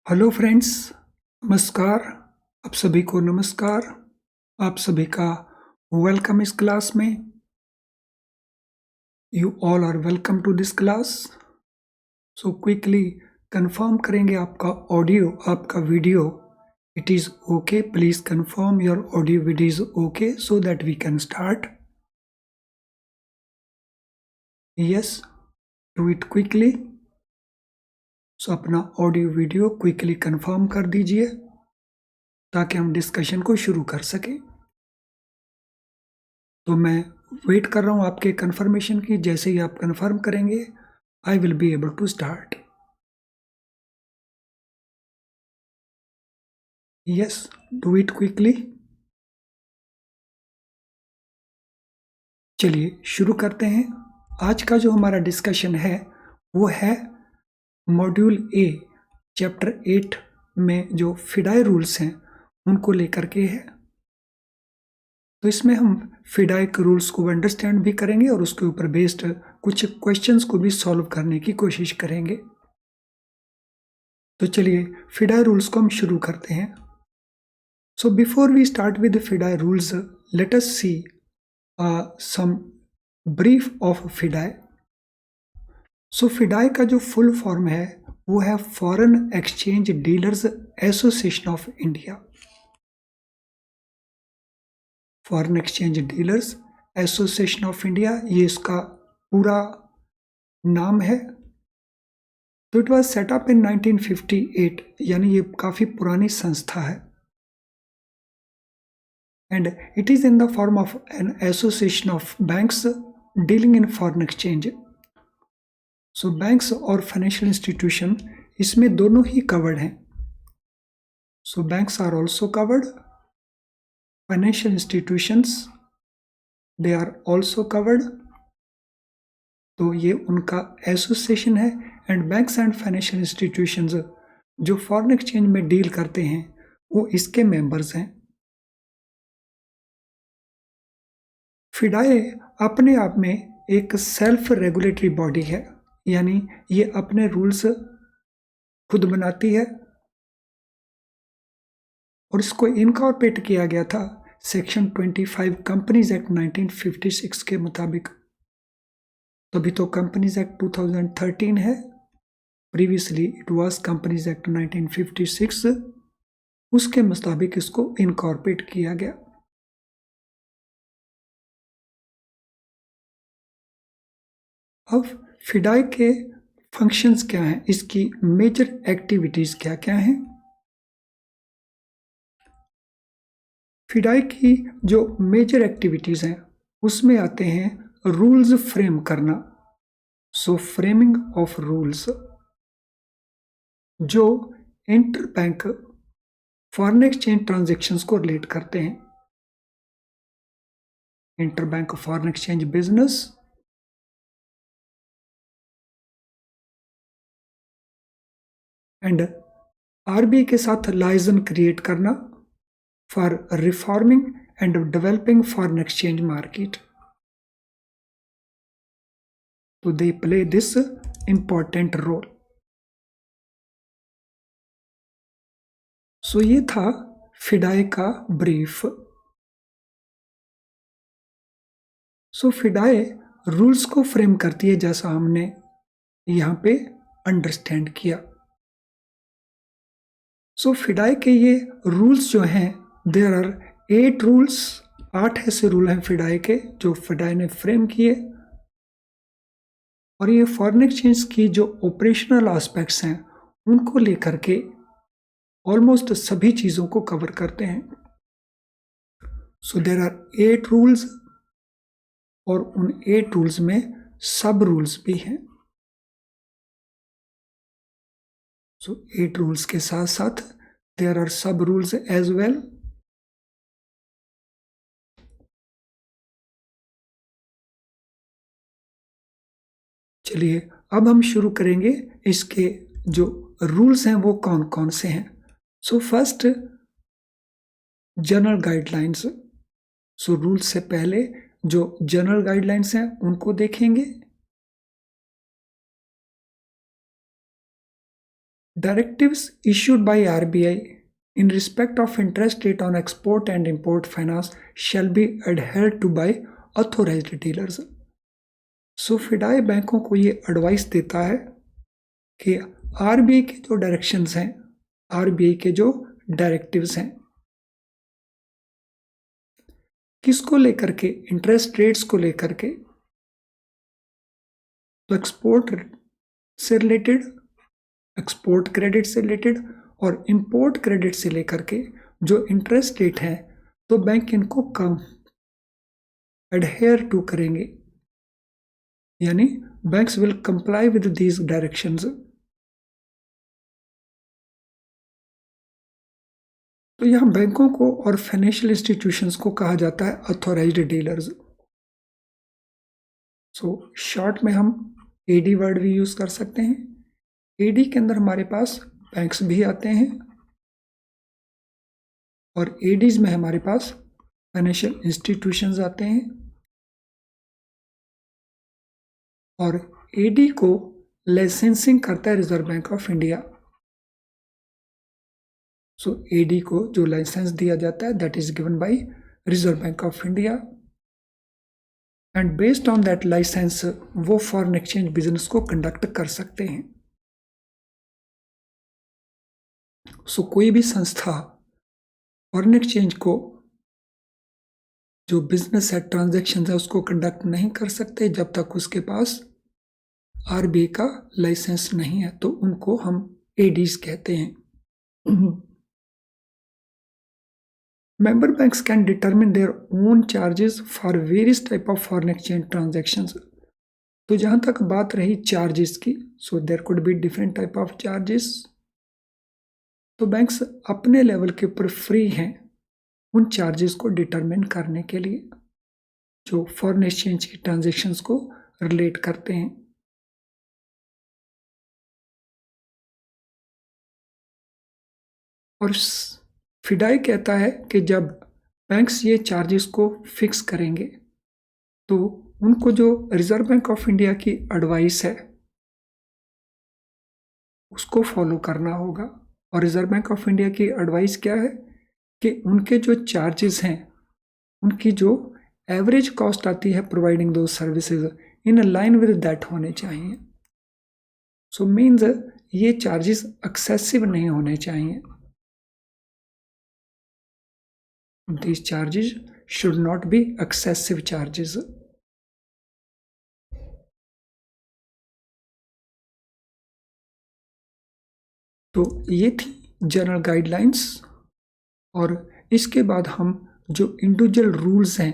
Hello friends, नमस्कार। आप सभी को नमस्कार। आप सभी का वेलकम इस क्लास में। You all are welcome to this class. So quickly confirm करेंगे आपका ऑडियो, आपका video it is okay. Please confirm your audio video is okay so that we can start. Yes, do it quickly. So अपना audio video quickly confirm कर दीजिए ताकि हम discussion को शुरू कर सकें। तो मैं वेट कर रहा हूँ आपके कंफर्मेशन की। जैसे ही आप कंफर्म करेंगे I will be able to start. Yes, do it quickly. चलिए शुरू करते हैं। आज का जो हमारा डिस्कशन है वो है मॉड्यूल ए चैप्टर 8 में जो फिडाई रूल्स हैं उनको लेकर के है। तो इसमें हम फिडाई के रूल्स को अंडरस्टैंड भी करेंगे और उसके ऊपर बेस्ड कुछ क्वेश्चंस को भी सॉल्व करने की कोशिश करेंगे। तो चलिए फिडाई रूल्स को हम शुरू करते हैं। So before we start with the FIDAI rules, let us see some brief of FIDAI. So FIDAI का जो फुल फॉर्म है वो है foreign exchange dealers association of India. Foreign exchange dealers association of India, ये इसका पूरा नाम है। तो it was set up in 1958, यानी ये काफ़ी पुरानी संस्था है। And it is in the form of an association of banks dealing in foreign exchange. So banks और financial institution इसमें दोनों ही covered हैं. So banks are also covered. Financial institutions they are also covered. तो ये उनका association है। And banks and financial institutions जो foreign exchange में डील करते हैं वो इसके मेंबर्स हैं। फिडाई अपने आप में एक सेल्फ रेगुलेटरी बॉडी है, यानी ये अपने रूल्स खुद बनाती है और इसको इनकॉर्पोरेट किया गया था सेक्शन 25 कंपनीज एक्ट 1956 के मुताबिक। तभी तो कंपनीज एक्ट 2013 है, previously it was companies act 1956। उसके मुताबिक इसको इनकॉर्पोरेट किया गया। अब फिडाई के फंक्शंस क्या हैं, इसकी मेजर एक्टिविटीज क्या क्या हैं। फिडाई की जो मेजर एक्टिविटीज हैं उसमें आते हैं रूल्स फ्रेम करना। सो फ्रेमिंग ऑफ रूल्स जो inter bank foreign exchange transactions को रिलेट करते हैं। Inter bank foreign exchange business, and RBI के साथ लाइजन क्रिएट करना for reforming and developing foreign exchange market. तो they play this important role. So ये था फिडाई का ब्रीफ। सो फिडाई रूल्स को फ्रेम करती है जैसा हमने यहाँ पे अंडरस्टैंड किया। सो फिडाई के ये रूल्स जो हैं देयर आर 8 रूल्स। 8 ऐसे रूल हैं फिडाई के जो फिडाई ने फ्रेम किए और ये फॉरेन एक्सचेंज की जो ऑपरेशनल एस्पेक्ट्स हैं उनको लेकर के ऑलमोस्ट सभी चीज़ों को कवर करते हैं। सो देयर आर 8 रूल्स और उन 8 रूल्स में सब रूल्स भी हैं। सो 8 रूल्स के साथ साथ देयर आर सब रूल्स एज वेल। चलिए अब हम शुरू करेंगे इसके जो रूल्स हैं वो कौन कौन से हैं। So first general guidelines. So rules से पहले जो जनरल गाइडलाइंस हैं उनको देखेंगे। directives issued by RBI in respect of interest rate on export and import finance shall be adhered to by authorized dealers. सो फिडाई बैंकों को ये एडवाइस देता है कि आरबीआई के जो डायरेक्शंस हैं, आरबीआई के जो डायरेक्टिव्स हैं, किसको लेकर के, इंटरेस्ट रेट्स को लेकर के, तो एक्सपोर्ट से रिलेटेड, एक्सपोर्ट क्रेडिट से रिलेटेड और इंपोर्ट क्रेडिट से लेकर के जो इंटरेस्ट रेट है, तो बैंक इनको कम एडहेयर टू करेंगे, यानी banks will comply with these directions. तो यहां बैंकों को और फाइनेंशियल इंस्टीट्यूशंस को कहा जाता है ऑथोराइज्ड डीलर्स। सो शॉर्ट में हम एडी वर्ड भी यूज कर सकते हैं। एडी के अंदर हमारे पास बैंक्स भी आते हैं और एडीज में हमारे पास फाइनेंशियल इंस्टीट्यूशंस आते हैं, और एडी को लाइसेंसिंग करता है Reserve Bank of India. So AD को जो लाइसेंस दिया जाता है that is given by Reserve Bank of India, and based on that licence वो फॉरेन एक्सचेंज बिजनेस को कंडक्ट कर सकते हैं। सो कोई भी संस्था फॉरेन एक्सचेंज को जो बिजनेस है, ट्रांजैक्शन है, उसको कंडक्ट नहीं कर सकते जब तक उसके पास आरबीआई का लाइसेंस नहीं है, तो उनको हम एडीज कहते हैं। Member banks can determine their own charges for various type of foreign exchange transactions. तो जहां तक बात रही चार्जेस की, so there could be different type of charges. तो बैंक्स अपने लेवल के ऊपर फ्री हैं उन चार्जेस को डिटरमिन करने के लिए जो फॉरेन एक्सचेंज की ट्रांजेक्शन्स को रिलेट करते हैं। और फिडाई कहता है कि जब बैंक्स ये चार्जेस को फिक्स करेंगे तो उनको जो रिजर्व बैंक ऑफ इंडिया की एडवाइस है उसको फॉलो करना होगा। और रिजर्व बैंक ऑफ इंडिया की एडवाइस क्या है कि उनके जो चार्जेस हैं, उनकी जो एवरेज कॉस्ट आती है प्रोवाइडिंग दो services, in line with that होने चाहिए। सो मीन्स ये चार्जेस एक्सेसिव नहीं होने चाहिए। These charges should not be excessive charges. तो ये थी जनरल गाइडलाइंस, और इसके बाद हम जो इंडिविजुअल रूल्स हैं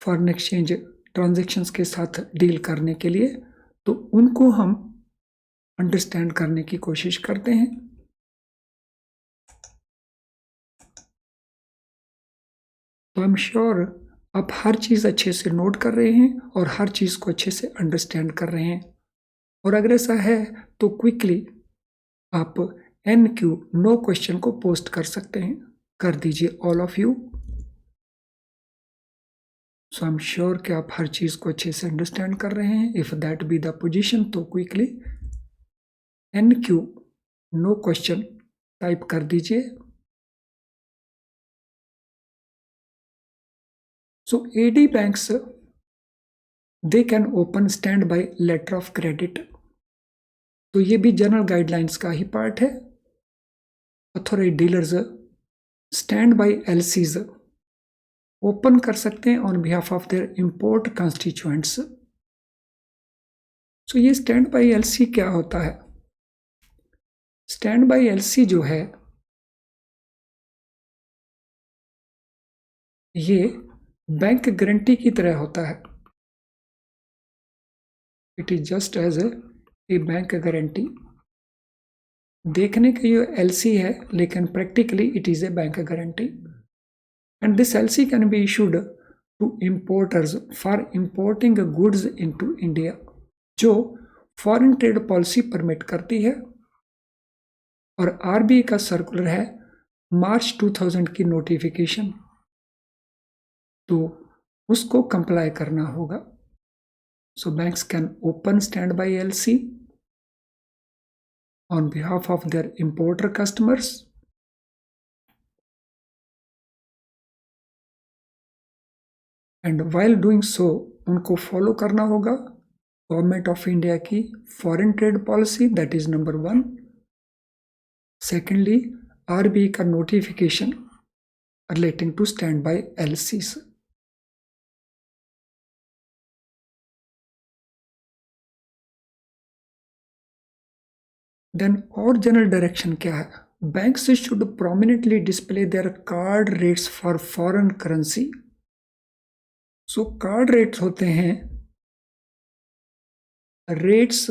फॉरेन एक्सचेंज ट्रांजैक्शंस के साथ डील करने के लिए, तो उनको हम अंडरस्टैंड करने की कोशिश करते हैं। तो आई एम श्योर आप हर चीज़ अच्छे से नोट कर रहे हैं और हर चीज़ को अच्छे से अंडरस्टैंड कर रहे हैं। और अगर ऐसा है तो क्विकली आप NQ नो क्वेश्चन को पोस्ट कर सकते हैं, कर दीजिए all of you. So I am sure कि आप हर चीज़ को अच्छे से अंडरस्टैंड कर रहे हैं। If that be the position तो quickly NQ no question type कर दीजिए। So AD banks, they can open standby letter of credit. तो ये भी जनरल गाइडलाइंस का ही पार्ट है। Authorised dealers stand by LCs open कर सकते हैं on behalf of their import constituents. So ये स्टैंड बाई LC क्या होता है? स्टैंड बाई LC जो है ये बैंक गारंटी की तरह होता है। It is just as a bank guarantee. देखने के ये LC है लेकिन practically it is a bank guarantee, and this LC can be issued to importers for importing goods into India, जो फॉरेन ट्रेड पॉलिसी परमिट करती है। और RBI का सर्कुलर है मार्च 2000 की नोटिफिकेशन, तो उसको कंप्लाई करना होगा। So banks can open stand by LC on behalf of their importer customers. And while doing so उनको फॉलो करना होगा गवर्नमेंट ऑफ इंडिया की foreign trade policy, that is number 1. Secondly, RBI का notification relating to stand by LCs. Then और general direction क्या है? Banks should prominently display their card rates for foreign currency. So card rates होते हैं rates,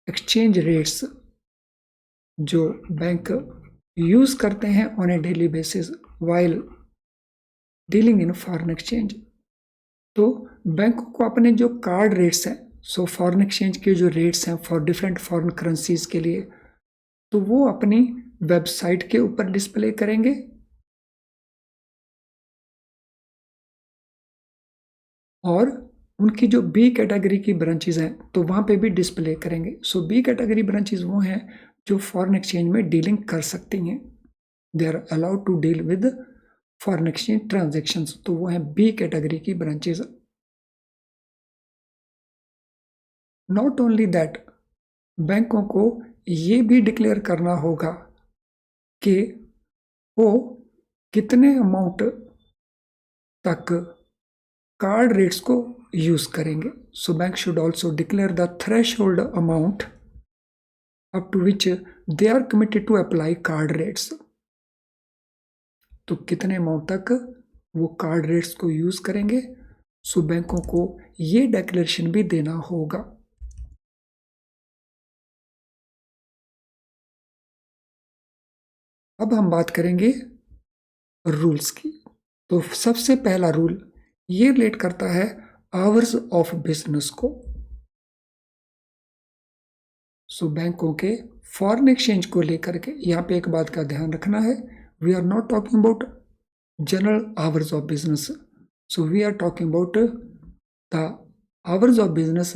exchange rates जो bank use करते हैं on A daily basis while dealing in foreign exchange. तो बैंकों को अपने जो कार्ड रेट्स हैं, सो फॉरेन एक्सचेंज के जो रेट्स हैं फॉर डिफरेंट फॉरेन करेंसीज के लिए, तो वो अपनी वेबसाइट के ऊपर डिस्प्ले करेंगे. और उनकी जो बी कैटेगरी की ब्रांचेज हैं तो वहाँ पे भी डिस्प्ले करेंगे. सो बी कैटेगरी ब्रांचेज वो हैं जो फॉरेन एक्सचेंज में डीलिंग कर सकती हैं. They are allowed to deal with foreign exchange transactions. तो वो हैं बी कैटेगरी की ब्रांचेज. नॉट ओनली दैट, बैंकों को ये भी डिक्लेयर करना होगा कि वो कितने अमाउंट तक कार्ड रेट्स को यूज करेंगे. So bank should also declare the threshold amount up to which they are committed to apply card rates. तो कितने अमाउंट तक वो कार्ड रेट्स को यूज करेंगे, सो बैंकों को ये डिक्लेरेशन भी देना होगा. अब हम बात करेंगे रूल्स की. तो सबसे पहला रूल ये रिलेट करता है आवर्स ऑफ बिजनेस को. सो बैंकों के फॉरेन एक्सचेंज को लेकर के यहाँ पे एक बात का ध्यान रखना है. We are not talking about general hours of business. So we are talking about the hours of business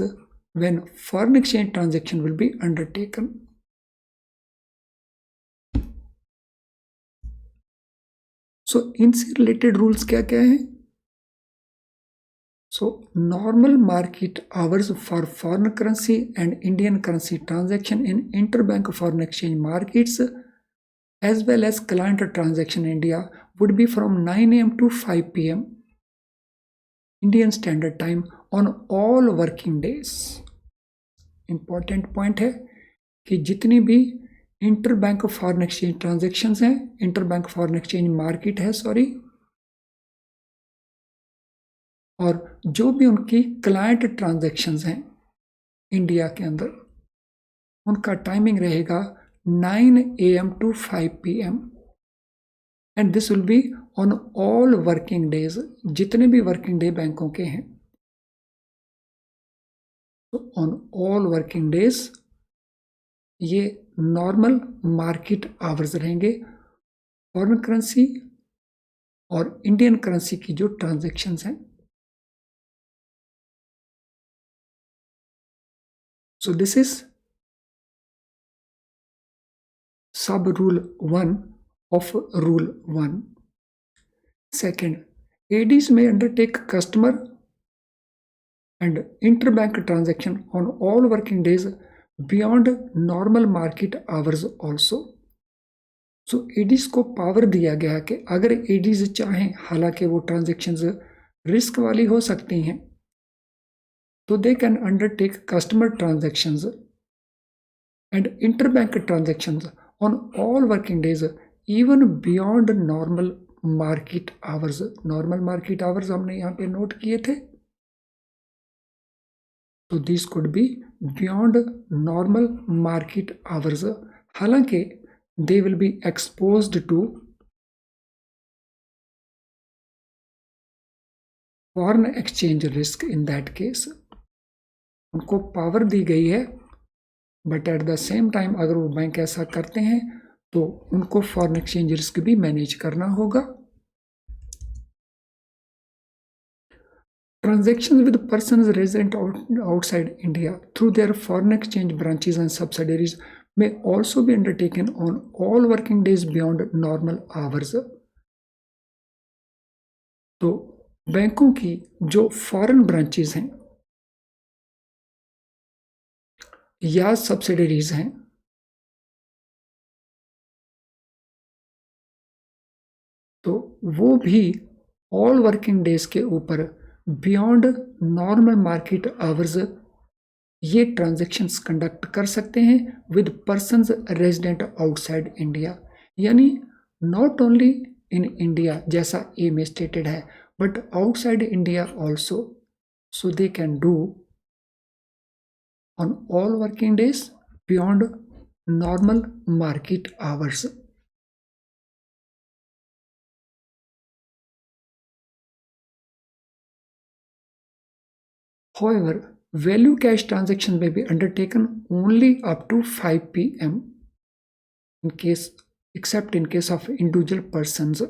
when foreign exchange transaction will be undertaken. So इनसे रिलेटेड रूल्स क्या क्या हैं? So normal market hours for foreign currency and Indian currency transaction in interbank foreign exchange markets as well as client transaction in India would be from 9 a.m. to 5 p.m. Indian Standard Time on all working days. Important point है कि जितनी भी interbank foreign exchange transactions हैं, interbank foreign exchange market है और जो भी उनकी क्लाइंट ट्रांजैक्शंस हैं इंडिया के अंदर, उनका टाइमिंग रहेगा 9 a.m. to 5 p.m. And this will be on all working days. जितने भी वर्किंग डे बैंकों के हैं, तो ऑन ऑल वर्किंग डेज ये नॉर्मल मार्केट आवर्स रहेंगे. फॉरेन करेंसी और इंडियन करेंसी की जो ट्रांजैक्शंस हैं. So this is sub rule 1 of rule 1. Second, ADs may undertake customer and interbank transaction on all working days beyond normal market hours also. So ADs को power दिया गया है कि अगर ADs चाहें, हालांकि वो ट्रांजेक्शन्स रिस्क वाली हो सकती हैं, so they can undertake customer transactions and interbank transactions on all working days even beyond normal market hours. Normal market hours हमने यहाँ पे नोट किए थे. तो this could be beyond normal market hours. हालांकि they will be exposed to foreign exchange risk in that case. उनको power दी गई है, but at the same time अगर वो बैंक ऐसा करते हैं तो उनको फॉरेन एक्सचेंज रिस्क भी मैनेज करना होगा. Transactions with persons resident outside India through their foreign exchange branches and subsidiaries may also be undertaken on all working days beyond normal hours. तो बैंकों की जो फॉरेन ब्रांचेस हैं या सब्सिडरीज हैं, तो वो भी ऑल वर्किंग डेज के ऊपर बियॉन्ड नॉर्मल मार्केट आवर्स ये ट्रांजैक्शंस कंडक्ट कर सकते हैं with persons resident outside India, यानी नॉट ओनली इन इंडिया जैसा ए में स्टेटेड है, but outside India also, so they can do on all working days beyond normal market hours. However, value cash transactions may be undertaken only up to 5 p.m. except in case of individual persons.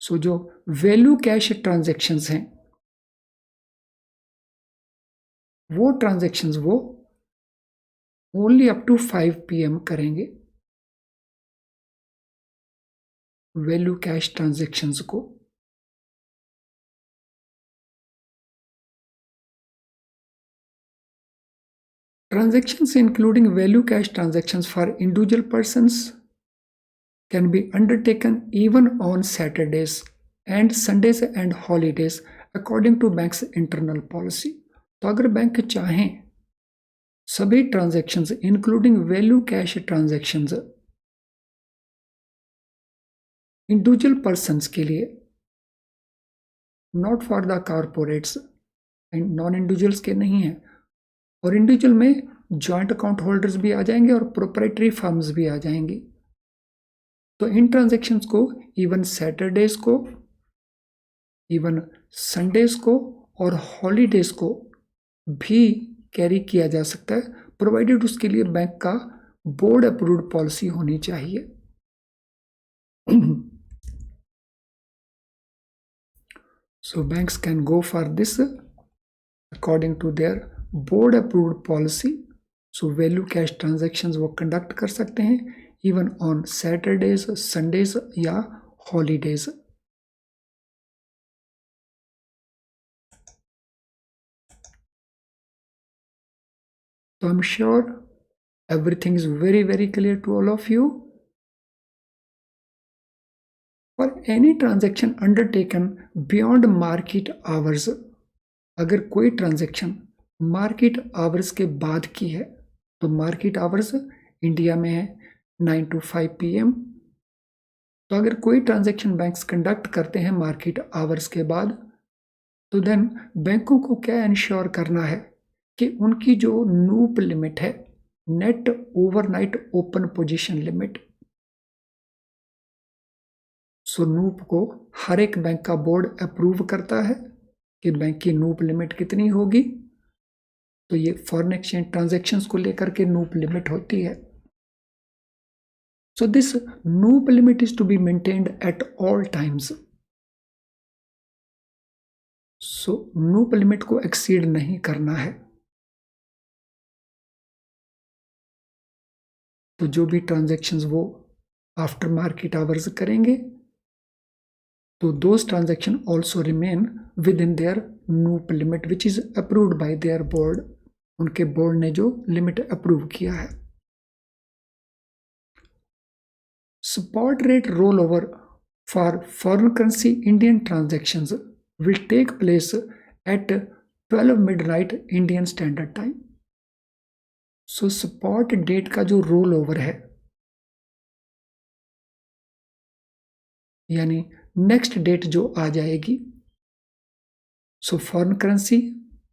So जो value cash transactions हैं वो transactions वो only up to 5 p.m. करेंगे value cash transactions को. Transactions including value cash transactions for individual persons can be undertaken even on Saturdays and Sundays and holidays according to bank's internal policy. तो अगर bank चाहें सभी transactions including value cash transactions individual persons के लिए, not for the corporates and non individuals के नहीं है, और इंडिविजुअल में जॉइंट अकाउंट होल्डर्स भी आ जाएंगे और प्रोप्राइटरी फर्म्स भी आ जाएंगी, तो इन ट्रांजैक्शंस को इवन सैटरडेज को, इवन संडेज को और हॉलीडेज को भी कैरी किया जा सकता है, प्रोवाइडेड उसके लिए बैंक का बोर्ड अप्रूव्ड पॉलिसी होनी चाहिए. So banks can go for this according to their board approved policy. So value cash transactions वो कंडक्ट कर सकते हैं इवन ऑन सैटरडेज, संडेज या holidays. So I'm sure everything is very very clear to all of you. For any transaction undertaken beyond market hours, अगर कोई transaction market hours के बाद की है, तो मार्केट आवर्स इंडिया में है 9 to 5 p.m. तो अगर कोई ट्रांजैक्शन बैंक्स कंडक्ट करते हैं मार्केट आवर्स के बाद, तो देन बैंकों को क्या इंश्योर करना है कि उनकी जो नूप लिमिट है, net overnight open position limit, so NOOP को हर एक बैंक का बोर्ड अप्रूव करता है कि बैंक की नूप लिमिट कितनी होगी. तो ये फॉरेन एक्सचेंज ट्रांजैक्शंस को लेकर के नूप लिमिट होती है. So this NOOP limit is to be maintained at all times. So NOOP limit को एक्सीड नहीं करना है. तो जो भी ट्रांजैक्शंस वो आफ्टर मार्केट आवर्स करेंगे, तो those transactions also remain within their NOOP limit which is approved by their board. उनके बोर्ड ने जो लिमिट अप्रूव किया है. Spot rate roll over for foreign currency Indian transactions will take place at 12 midnight Indian standard time. So spot date का जो roll over है, यानी next date जो आ जाएगी, so foreign currency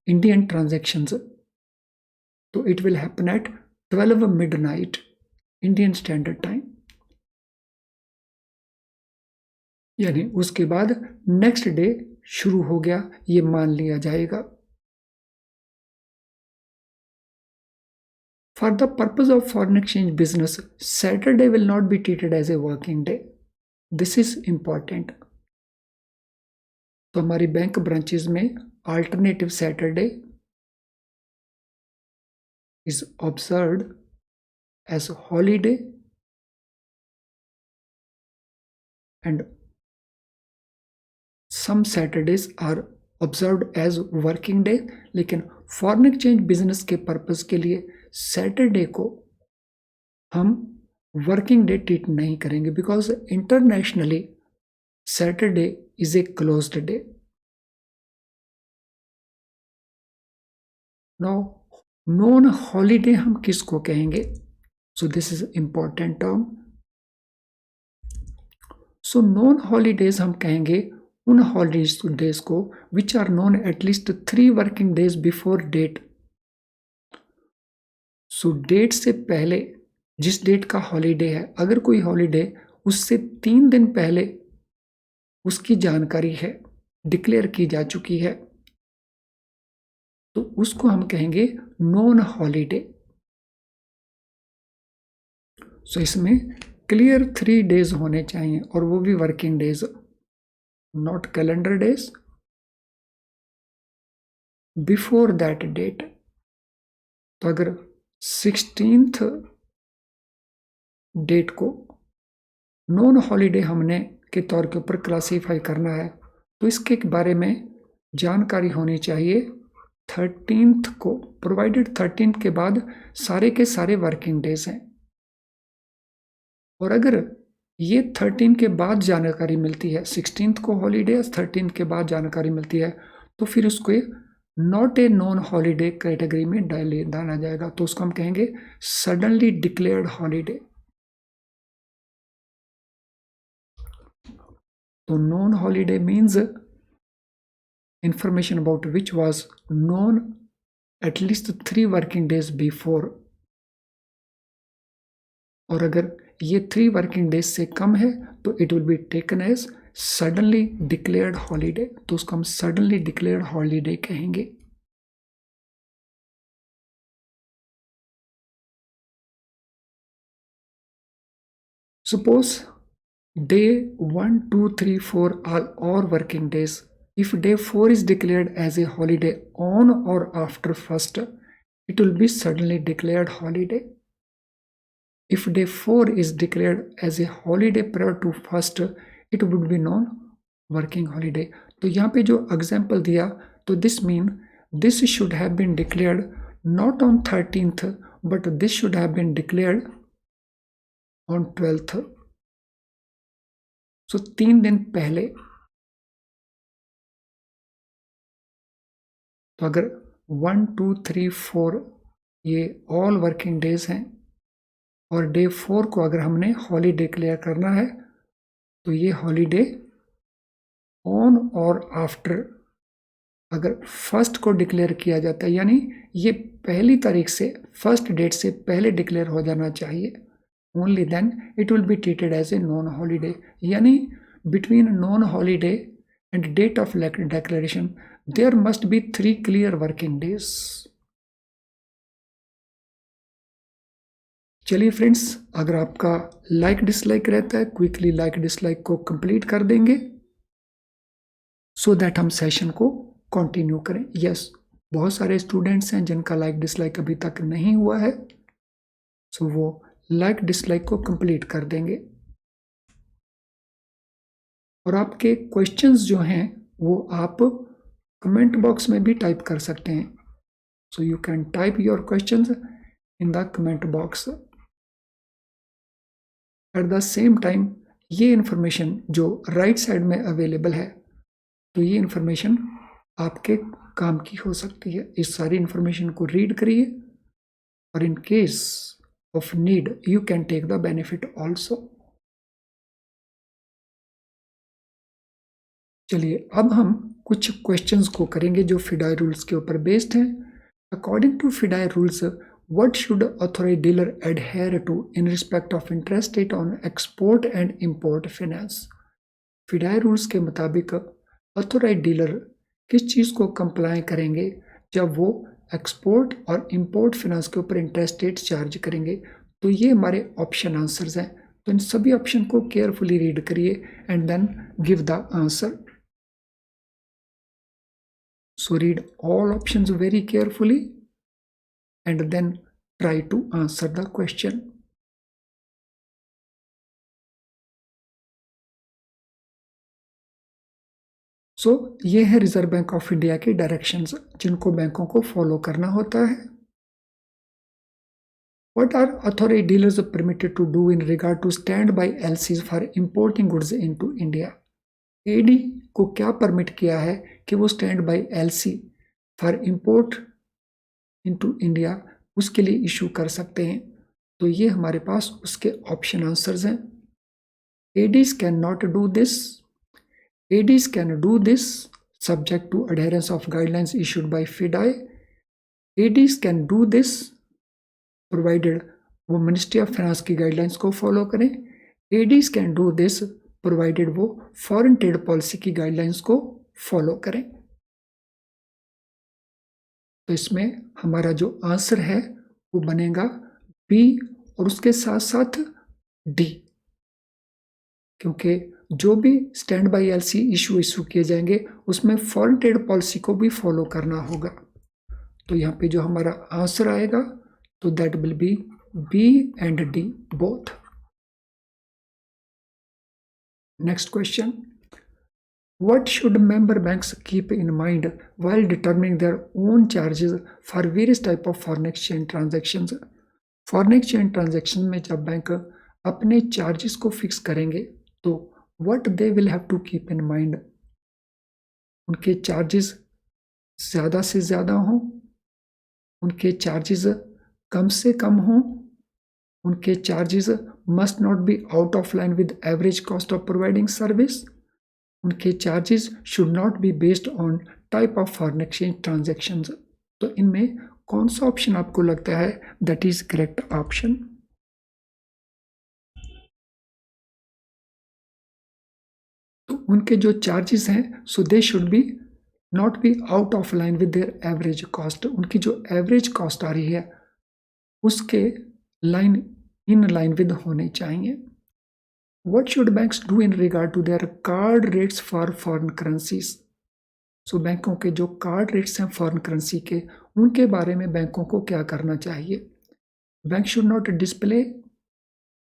Indian transactions, तो it will happen at 12 midnight Indian standard time, यानी उसके बाद नेक्स्ट डे शुरू हो गया ये मान लिया जाएगा. For the purpose of foreign exchange business, Saturday will not be treated as a working day. This is important. तो हमारी बैंक ब्रांचेज में alternative Saturday is observed as holiday and some Saturdays are observed as working day। लेकिन foreign exchange business के purpose के लिए Saturday को हम working day treat नहीं करेंगे, because internationally Saturday is a closed day. Now non holiday हम किसको कहेंगे? So this is important term. So non holidays हम कहेंगे उन हॉलीडेज को which are known at least 3 working days before date. So date से पहले जिस डेट का हॉलीडे है, अगर कोई हॉलीडे उससे 3 दिन पहले उसकी जानकारी है, डिक्लेयर की जा चुकी है, तो उसको हम कहेंगे नॉन हॉलीडे। सो इसमें क्लियर 3 डेज होने चाहिए और वो भी working days, not calendar days, before that date. तो अगर 16th डेट को नॉन हॉलीडे हमने के तौर के ऊपर क्लासीफाई करना है, तो इसके बारे में जानकारी होनी चाहिए 13th को, प्रोवाइडेड 13th के बाद सारे के सारे वर्किंग डेज हैं। और अगर ये 13 के बाद जानकारी मिलती है, 16th को हॉलीडे, 13th के बाद जानकारी मिलती है, तो फिर उसको not a non holiday category में डाला जाएगा। तो उसको हम कहेंगे सडनली डिक्लेयर्ड हॉलीडे। तो non holiday means information about which was known at least 3 working days before। और अगर ये 3 वर्किंग डेज से कम है तो it will be taken as suddenly declared holiday. तो उसको हम सडनली डिक्लेयर्ड हॉलीडे कहेंगे। Suppose day 1, 2, 3, 4 are all working days। If day 4 is declared as a holiday on or after 1st, it will be suddenly declared holiday। If day 4 is declared as a holiday prior to 1st, it would be non working holiday। तो यहाँ पे जो example दिया, तो this mean this should have been declared not on 13th, but this should have been declared on 12th। So 3 दिन पहले। तो अगर 1, 2, 3, 4 ये ऑल वर्किंग डेज हैं और डे 4 को अगर हमने हॉलीडे डिक्लेयर करना है, तो ये हॉलीडे ऑन और आफ्टर अगर 1st को डिक्लेयर किया जाता है, यानी ये पहली तारीख से 1st डेट से पहले डिक्लेयर हो जाना चाहिए, only then it will be treated as a non holiday. यानी between non holiday and date of declaration there must be 3 clear working days। चलिए फ्रेंड्स, अगर आपका लाइक डिसलाइक रहता है, क्विकली लाइक डिसलाइक को कंप्लीट कर देंगे सो दैट हम सेशन को कंटिन्यू करें। यस, बहुत सारे स्टूडेंट्स हैं जिनका लाइक डिसलाइक अभी तक नहीं हुआ है, सो वो लाइक डिसलाइक को कंप्लीट कर देंगे। और आपके क्वेश्चंस जो हैं वो आप कमेंट बॉक्स में भी टाइप कर सकते हैं। So you can type your questions in the comment box. At the same time ये इन्फॉर्मेशन जो राइट साइड में अवेलेबल है, तो ये इन्फॉर्मेशन आपके काम की हो सकती है। इस सारी इन्फॉर्मेशन को रीड करिए और in case of need you can take the benefit also. चलिए अब हम कुछ क्वेश्चंस को करेंगे जो फिडाई रूल्स के ऊपर बेस्ड हैं। According to FEDAI rules, what should authorised dealer adhere to in respect of interest rate on export and import finance. FEDAI rules के मुताबिक ऑथोराइज्ड डीलर किस चीज़ को कंप्लाई करेंगे जब वो एक्सपोर्ट और इंपोर्ट फाइनेंस के ऊपर इंटरेस्ट रेट चार्ज करेंगे। तो ये हमारे ऑप्शन आंसर्स हैं, तो इन सभी ऑप्शन को केयरफुली रीड करिए and then give the answer. So read all options very carefully and then try to answer the question. सो ये है रिजर्व बैंक ऑफ इंडिया की डायरेक्शंस जिनको बैंकों को फॉलो करना होता है. What are authority dealers permitted to do in regard to standby LCs for importing goods into India? AD को क्या परमिट किया है कि वो stand by LC for import into India उसके लिए इशू कर सकते हैं. तो ये हमारे पास उसके ऑप्शन आंसर्स हैं. ADs can not do this. ADs can do this subject to adherence of guidelines issued by FIDI. ADs can do this provided वो मिनिस्ट्री ऑफ फाइनेंस की गाइडलाइंस को फॉलो करें. ADs can do this provided वो foreign trade policy की guidelines को follow करें. तो इसमें हमारा जो आंसर है वो बनेगा बी और उसके साथ साथ डी, क्योंकि जो भी स्टैंड बाई LC इशू किए जाएंगे उसमें फॉरेन ट्रेड पॉलिसी को भी फॉलो करना होगा. तो यहाँ पे जो हमारा आंसर आएगा तो that will be B and D both. Next question. What should member banks keep in mind while determining their own charges for various type of foreign exchange transactions? Foreign exchange transaction में जब bank अपने charges को fix करेंगे तो what they will have to keep in mind? उनके charges ज़्यादा से ज़्यादा हों, उनके चार्जेस कम से कम हों, उनके charges must not be out of line with average cost of providing service, उनके charges should not be based on type of foreign exchange transactions. तो इनमें कौन सा ऑप्शन आपको लगता है दैट इज करेक्ट ऑप्शन? तो उनके जो चार्जेस हैं so they should be not be out of line with their average cost. उनकी जो एवरेज कॉस्ट आ रही है उसके लाइन इन लाइन विद होने चाहिए. What should banks do in regard to their card rates for foreign currencies? सो बैंकों के जो कार्ड रेट्स हैं फॉरेन करेंसी के उनके बारे में बैंकों को क्या करना चाहिए? Bank should not display,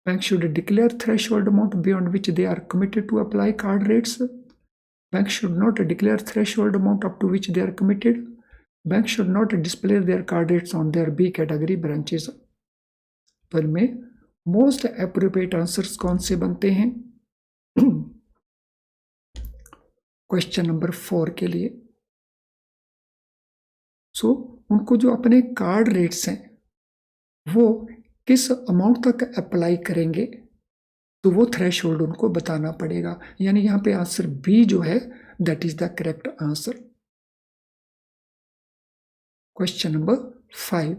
bank should declare threshold amount beyond which they are committed to apply card rates. Bank should not declare threshold amount up to which they are committed. Bank should not display their card rates on their B category branches. तो इनमें most appropriate answers कौन से बनते हैं? Question number 4 के लिए. सो उनको जो अपने कार्ड रेट्स हैं वो किस अमाउंट तक अप्लाई करेंगे तो वो थ्रेशोल्ड उनको बताना पड़ेगा. यानी यहाँ पे आंसर बी जो है that is the correct answer. Question number 5.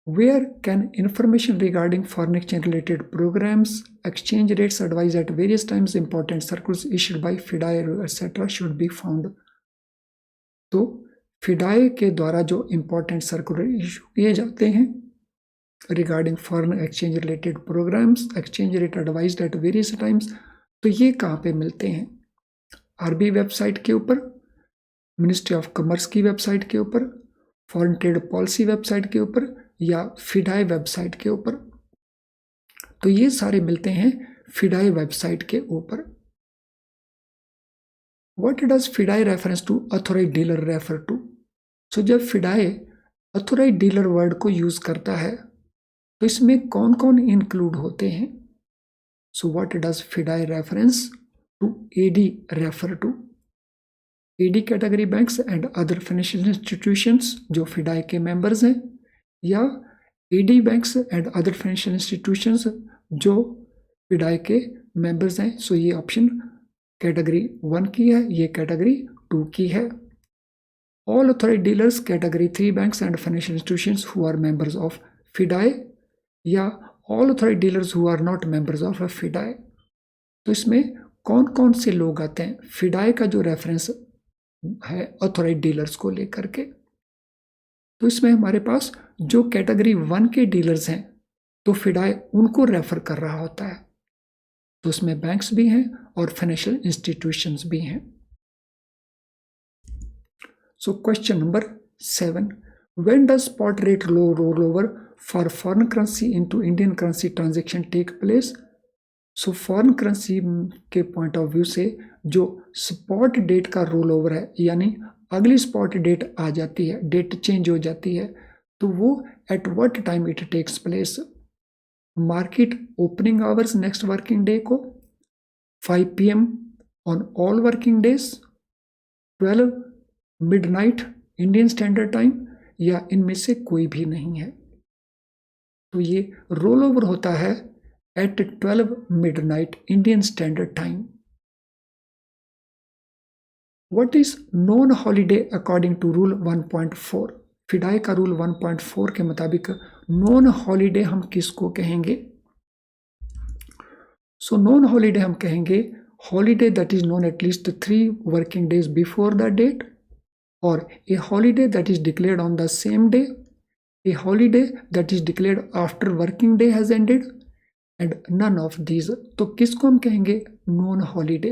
Where can information regarding foreign exchange related programs, exchange rates advice at various times, important circulars issued by FIDI etc. should be found? तो FIDI के द्वारा जो important circular issue किए जाते हैं regarding foreign exchange related programs, exchange rate advised at various times, तो ये कहाँ पे मिलते हैं? RBI वेबसाइट के ऊपर, मिनिस्ट्री ऑफ कॉमर्स की वेबसाइट के ऊपर, फॉरेन ट्रेड पॉलिसी वेबसाइट के ऊपर या फिडाई वेबसाइट के ऊपर. तो ये सारे मिलते हैं फिडाई वेबसाइट के ऊपर. What does FEDAI reference to authorised dealer refer to? So जब फिडाई ऑथोराइज्ड डीलर वर्ड को यूज करता है तो इसमें कौन कौन इंक्लूड होते हैं? So what does FEDAI reference to AD refer to? AD category banks and other financial institutions जो फिडाई के मेंबर्स हैं, या AD banks and other financial institutions जो फिडाई के मेंबर्स हैं. सो ये ऑप्शन कैटेगरी 1 की है, ये कैटेगरी 2 की है. All authorised dealers category 3 banks and financial institutions who are members of FEDAI, या all authorised dealers who are not members of FEDAI. तो इसमें कौन कौन से लोग आते हैं फिडाई का जो रेफरेंस है ऑथोराइज्ड डीलर्स को लेकर के? तो इसमें हमारे पास जो कैटेगरी 1 के डीलर्स हैं तो फिडाई उनको रेफर कर रहा होता है. तो उसमें बैंक्स भी हैं और फाइनेंशियल इंस्टीट्यूशंस भी हैं. So question number 7. When does spot rate rollover for foreign currency into Indian currency transaction take place? So foreign currency के पॉइंट ऑफ व्यू से जो स्पॉट डेट का रोल ओवर है, यानी अगली स्पॉट डेट आ जाती है, डेट चेंज हो जाती है, तो वो at what time it takes place? Market opening hours next working day को, 5 PM on all working days, 12 midnight Indian standard time, या इनमें से कोई भी नहीं है। तो ये रोल ओवर होता है at 12 midnight Indian Standard Time. What is non-holiday according to Rule 1.4? फिडाई का रूल 1.4 के मुताबिक नॉन हॉलीडे हम किसको कहेंगे? सो नॉन हॉलीडे हम कहेंगे holiday that is known at least 3 working days before the date, और a holiday that is declared on the same day, a holiday that is declared after working day has ended, and none of these. तो किसको हम कहेंगे non holiday?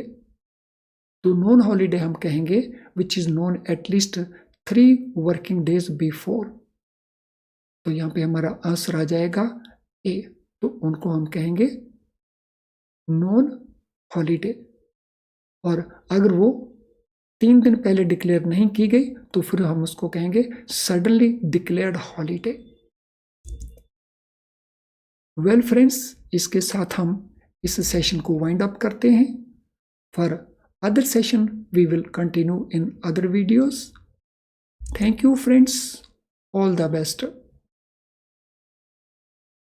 तो non holiday हम कहेंगे which is known at least 3 working days before. तो यहाँ पे हमारा आंसर आ जाएगा ए, तो उनको हम कहेंगे नॉन हॉलीडे। और अगर वो 3 दिन पहले डिक्लेयर नहीं की गई तो फिर हम उसको कहेंगे suddenly declared holiday. Well friends, इसके साथ हम इस सेशन को वाइंड अप करते हैं। For other session we will continue in other videos. Thank you friends, all the best.